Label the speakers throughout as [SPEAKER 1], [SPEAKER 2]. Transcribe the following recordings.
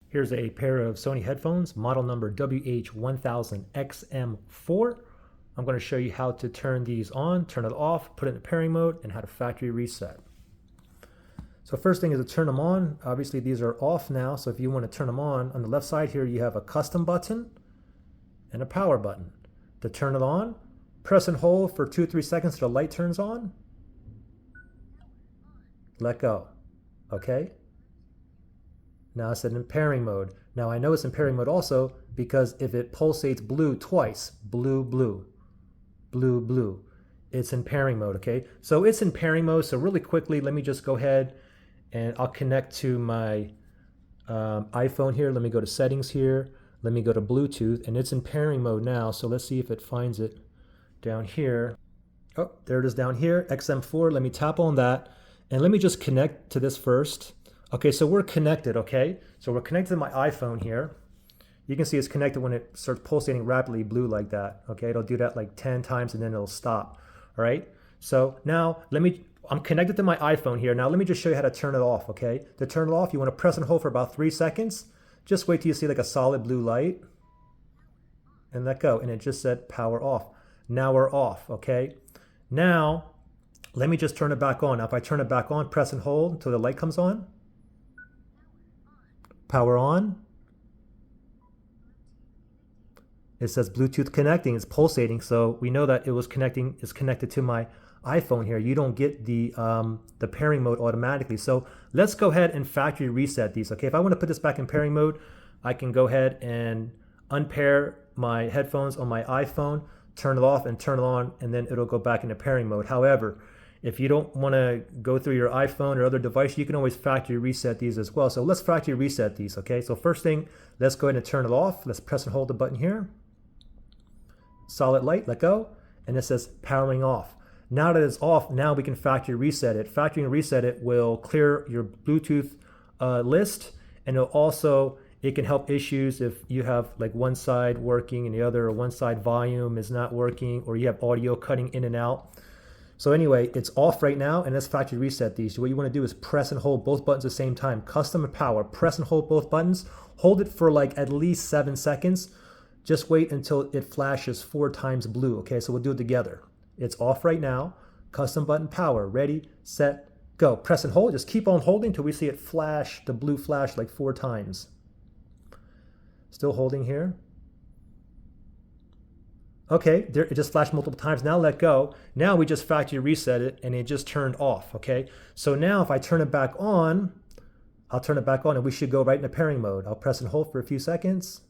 [SPEAKER 1] Here's a pair of Sony headphones, model number WH-1000XM4. I'm going to show you how to turn these on, turn it off, put it in pairing mode, and how to factory reset. So first thing is to turn them on. Obviously these are off now, so if you want to turn them on the left side here you have a custom button and a power button. To turn it on, press and hold for 2-3 seconds till the light turns on. Let go. Okay? Now it's in pairing mode. Now I know it's in pairing mode also because if it pulsates blue twice, blue, blue, blue, blue, it's in pairing mode, okay? So it's in pairing mode, so really quickly, let me just go ahead and I'll connect to my iPhone here. Let me go to settings here. Let me go to Bluetooth, and it's in pairing mode now, so let's see if it finds it down here. Oh, there it is down here, XM4. Let me tap on that, and let me just connect to this first. Okay, so we're connected, okay? So we're connected to my iPhone here. You can see it's connected when it starts pulsating rapidly blue like that, okay? It'll do that like 10 times and then it'll stop, all right? So now I'm connected to my iPhone here. Now let me just show you how to turn it off, okay? To turn it off, you wanna press and hold for about 3 seconds. Just wait till you see like a solid blue light and let go. And it just said power off. Now we're off, okay? Now, let me just turn it back on. Now if I turn it back on, press and hold until the light comes on. Power on. It says Bluetooth connecting, it's pulsating, so we know that it's connected to my iPhone here. You don't get the pairing mode automatically. So let's go ahead and factory reset these, okay? If I want to put this back in pairing mode, I can go ahead and unpair my headphones on my iPhone, turn it off and turn it on, and then it'll go back into pairing mode. However, if you don't want to go through your iPhone or other device, you can always factory reset these as well. So let's factory reset these, okay? So first thing, let's go ahead and turn it off. Let's press and hold the button here. Solid light, let go, and it says powering off. Now that it's off, now we can factory reset it. Factory reset it will clear your Bluetooth list, and it can help issues if you have like one side working and the other, or one side volume is not working, or you have audio cutting in and out. So anyway, it's off right now, and let's factory reset these. What you want to do is press and hold both buttons at the same time. Custom and power, press and hold both buttons. Hold it for like at least 7 seconds. Just wait until it flashes 4 times blue, okay? So we'll do it together. It's off right now. Custom button power, ready, set, go. Press and hold, just keep on holding till we see it flash, the blue flash like 4 times. Still holding here. Okay, there, it just flashed multiple times. Now let go. Now we just factory reset it and it just turned off, okay? So now if I turn it back on, I'll turn it back on and we should go right into pairing mode. I'll press and hold for a few seconds.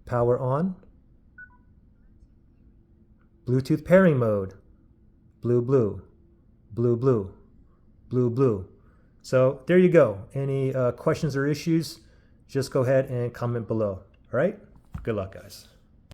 [SPEAKER 1] Power on. Bluetooth pairing mode. Blue, blue, blue, blue, blue, blue. So there you go. Any questions or issues, just go ahead and comment below. All right? Good luck, guys.